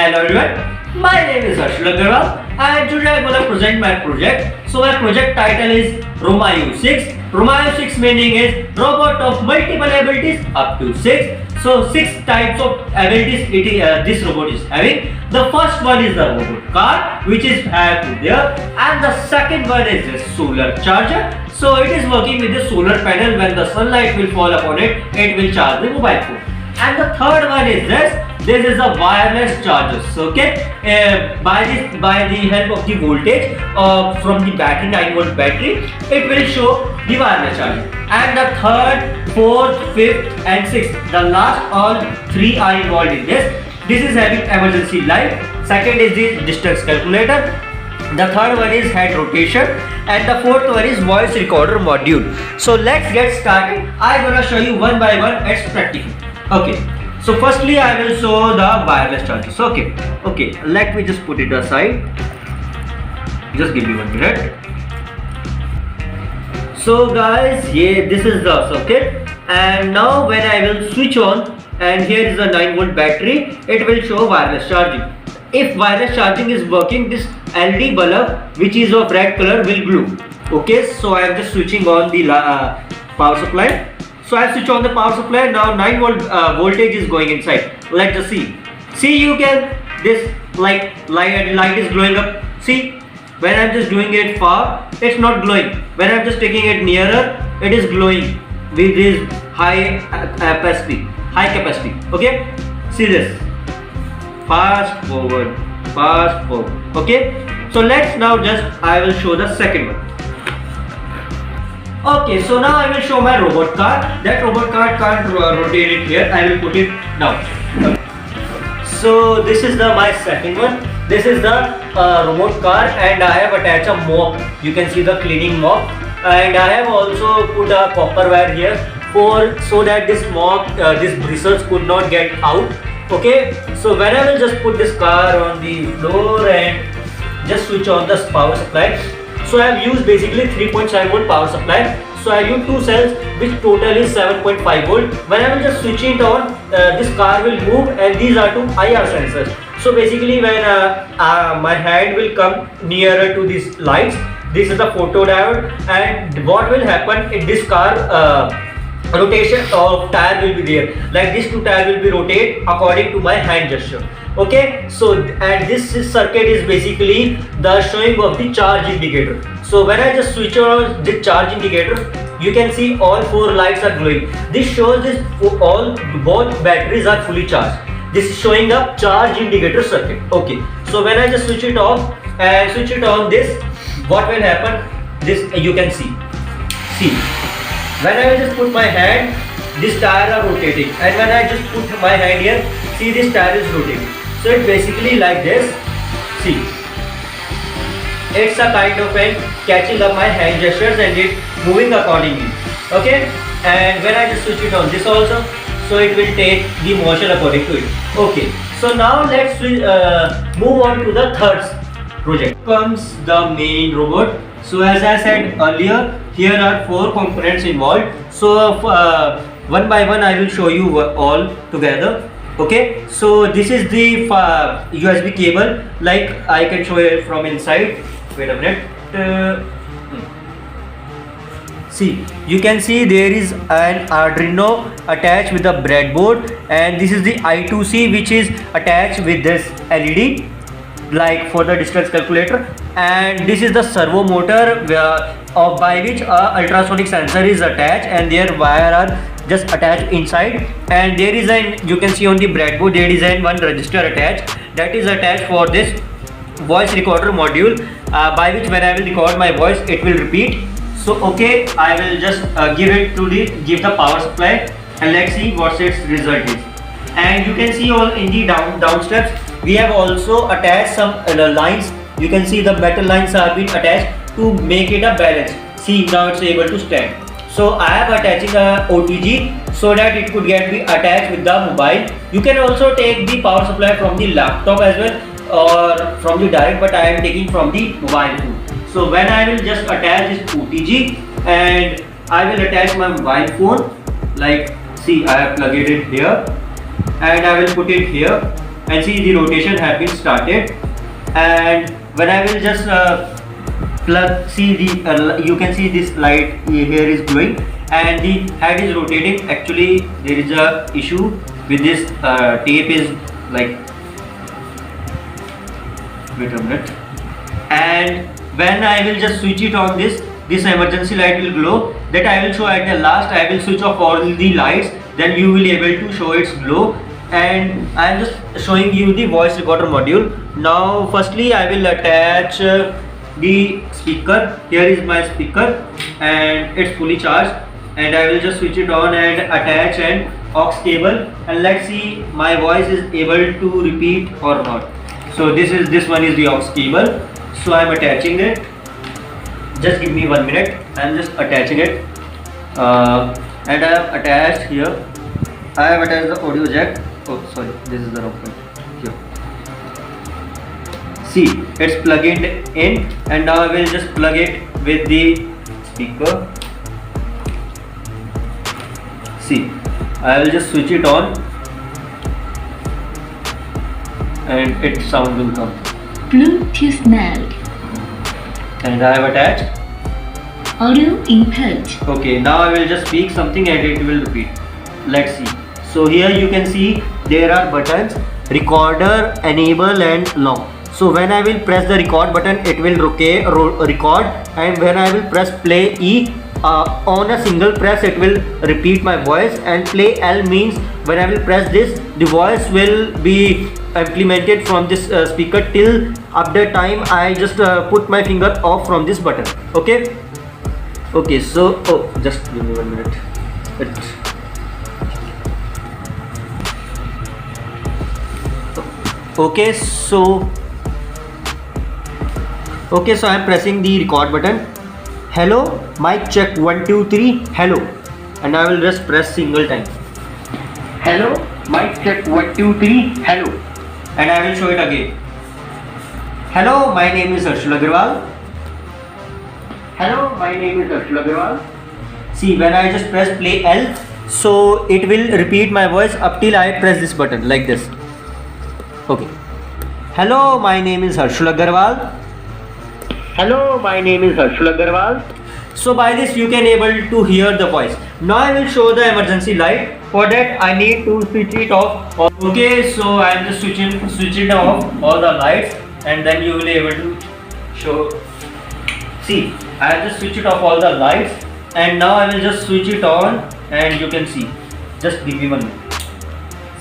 Hello everyone, my name is Harshil Agarwal and today I'm going to present my project. So my project title is Romayu 6. Romayu 6 meaning is robot of multiple abilities up to 6. So 6 types of abilities this robot is having. The first one is the robot car, which is have there, and the second one is the solar charger. So it is working with the solar panel. When the sunlight will fall upon it, it will charge the mobile phone. And the third one is this is a wireless charger. So okay, by the help of the voltage from the battery, 9-volt battery, it will show the wireless charger. And the third, fourth, fifth and sixth, the last all three are involved in this. This is having emergency light. Second is the distance calculator. The third one is head rotation, and the fourth one is voice recorder module. So let's get started. I'm gonna show you one by one. It's practical. Okay. So firstly, I will show the wireless chargers. Okay. Let me just put it aside. Just give me 1 minute. So guys, this is the circuit, and now when I will switch on, and here is the 9-volt battery, it will show wireless charging. If wireless charging is working, this LED bulb, which is of red color, will glow. Okay, so I am just switching on the power supply. So I switch on the power supply. Now 9-volt voltage is going inside. Let's just see. See, you can this light is glowing up. See, when I'm just doing it far, it's not glowing. When I'm just taking it nearer, it is glowing with this high capacity. Okay, see this. Fast forward. Okay, so let's now I will show the second one. Okay, so now I will show my robot car. That robot car can't rotate it here. I will put it down. So this is my second one. This is the robot car, and I have attached a mop. You can see the cleaning mop, and I have also put a copper wire here so that this mop, this bristles could not get out. Okay, so when I will just put this car on the floor and just switch on the power supply. So I have used basically 3.7 volt power supply. So I use 2 cells, which total is 7.5 volt. When I will just switch it on, this car will move, and these are 2 IR sensors. So basically when my hand will come nearer to these lights, this is the photodiode, and what will happen in this car, rotation of tire will be there. Like these 2 tires will be rotate according to my hand gesture. Okay, so and this circuit is basically the showing of the charge indicator. So when I just switch on the charge indicator, you can see all 4 lights are glowing. This shows both batteries are fully charged. This is showing up charge indicator circuit. Okay, so when I just switch it off and switch it on, this what will happen? This you can see. When I will just put my hand, this tire are rotating, and when I just put my hand here, see, this tire is rotating. So it's basically like this. See, it's a kind of catching up my hand gestures and it moving accordingly. Okay, and when I just switch it on this also, so it will take the motion according to it. Okay, so now let's move on to the third project. Comes the main robot. So as I said earlier, here are 4 components involved. So one by one I will show you all together. Okay, so this is the USB cable. Like I can show it from inside. Wait a minute. See, you can see there is an Arduino attached with the breadboard, and this is the I2C, which is attached with this LED, like for the distance calculator. And this is the servo motor by which ultrasonic sensor is attached, and their wire are just attached inside. And there is you can see on the breadboard there is one resistor attached, that is attached for this voice recorder module, by which when I will record my voice, it will repeat. So okay, I will just give the power supply, and let's see what its result is. And you can see all in the down steps, we have also attached some lines. You can see the metal lines are being attached to make it a balance. See, now it's able to stand. So I am attaching a OTG so that it could be attached with the mobile. You can also take the power supply from the laptop as well, or from the direct, but I am taking from the mobile phone. So when I will just attach this OTG, and I will attach my mobile phone, like see, I have plugged it here, and I will put it here, and see the rotation have been started. And when I will just plug, see the you can see this light here is glowing and the head is rotating. Actually there is a issue with this tape is like, wait a minute, and when I will just switch it on, this emergency light will glow. That I will show at the last. I will switch off all the lights, then you will be able to show its glow. And I am just showing you the voice recorder module. Now firstly I will attach the speaker. Here is my speaker and it's fully charged, and I will just switch it on and attach an aux cable, and let's see my voice is able to repeat or not. So this one is the aux cable. So I am attaching it. Just give me 1 minute. I am just attaching it, and I have attached here. I have attached the audio jack. Oh sorry, this is the wrong point. Here. See, it's plugged in, and now I will just plug it with the speaker. See, I will just switch it on, and its sound will come. Bluetooth mode. And I have attached. Audio input. Okay, now I will just speak something and it will repeat. Let's see. So here you can see there are buttons: recorder, enable and long. So when I will press the record button, it will record, and when I will press play E, on a single press it will repeat my voice, and play L means when I will press this, the voice will be implemented from this speaker till up the time I just put my finger off from this button. Okay, so just give me 1 minute. Okay, so I am pressing the record button. Hello, mic check 1 2 3. Hello, and I will just press single time. Hello, mic check 1 2 3. Hello, and I will show it again. Hello, my name is Harshul Agarwal. Hello, my name is Harshul Agarwal. See, when I just press play L, so it will repeat my voice up till I press this button like this. Okay. Hello, my name is Harshul Agarwal. Hello, my name is Harshul Agarwal. So by this you can able to hear the voice. Now I will show the emergency light. For that I need to switch it off. Okay, so I am just switching off all the lights, and then you will be able to show. See, I have just switched off all the lights, and now I will just switch it on, and you can see. Just give me 1 minute.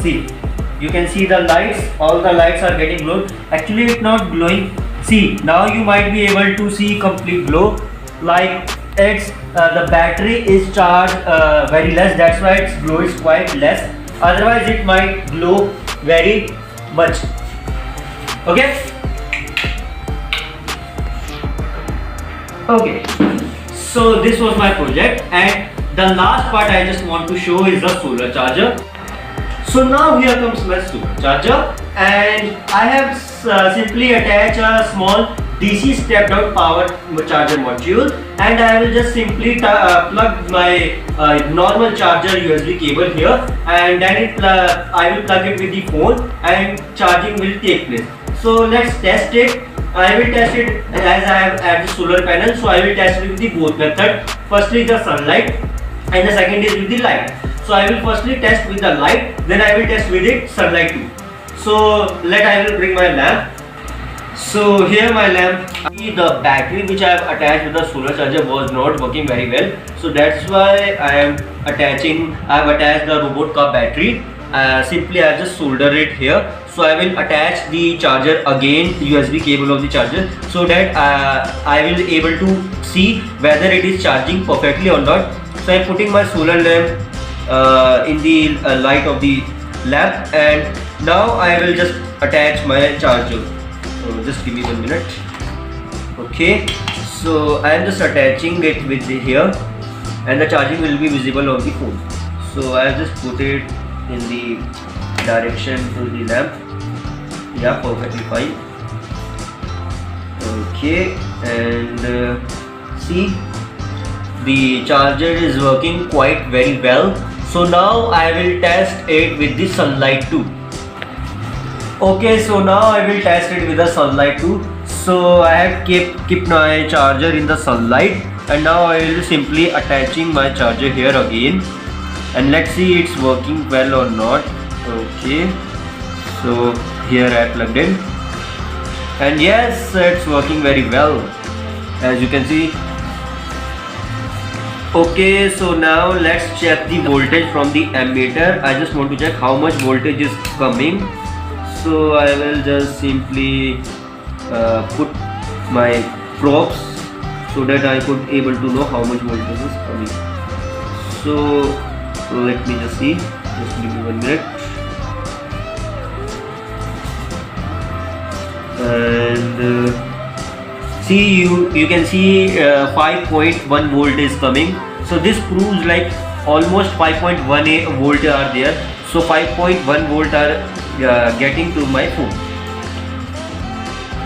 See, you can see the lights. All the lights are getting glowed. Actually, it's not glowing. See, now you might be able to see complete glow. Like it's the battery is charged very less. That's why its glow is quite less. Otherwise, it might glow very much. Okay. So this was my project, and the last part I just want to show is the solar charger. So now here comes my solar charger, and I have simply attached a small DC step down power charger module, and I will just simply plug my normal charger USB cable here, and then I will plug it with the phone, and charging will take place. So let's test it. I will test it as I have at the solar panel, so I will test it with the both method. Firstly the sunlight, and the second is with the light. So I will firstly test with the light, then I will test with it sunlight too. So I will bring my lamp. So here my lamp, the battery which I have attached with the solar charger was not working very well. So that's why I have attached the robot car battery. Simply I just solder it here. So I will attach the charger again, USB cable of the charger, so that I will be able to see whether it is charging perfectly or not. So I am putting my solar lamp in the light of the lamp, and now I will just attach my charger. So just give me 1 minute. Okay, so I am just attaching it with here, and the charging will be visible on the phone. So I have just put it in the direction to the lamp. Yeah, perfectly fine. Okay, and see, the charger is working quite very well. So now I will test it with the sunlight too. Okay, so now I will test it with the sunlight too. So I have kept my charger in the sunlight, and now I will simply attaching my charger here again, and let's see it's working well or not. Okay, so here I plugged in, and yes, it's working very well, as you can see. Okay, so now let's check the voltage from the ammeter. I just want to check how much voltage is coming. So I will just simply put my probes so that I could able to know how much voltage is coming. So let me just see. Just give me 1 minute. And see, you can see 5.1 volt is coming. So this proves like almost 5.18 volt are there. So 5.1 volt are getting to my phone.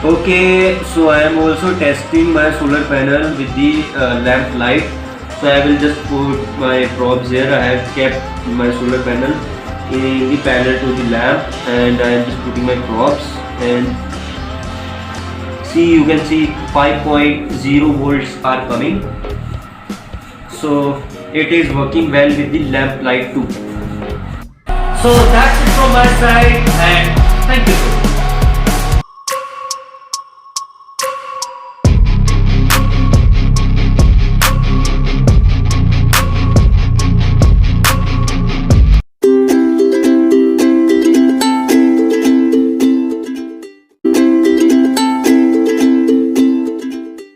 Okay, so I am also testing my solar panel with the lamp light. So I will just put my probes here. I have kept my solar panel in the panel to the lamp, and I am just putting my probes, and see, you can see 5.0 volts are coming. So it is working well with the lamp light too. So that's it from my side, and thank you.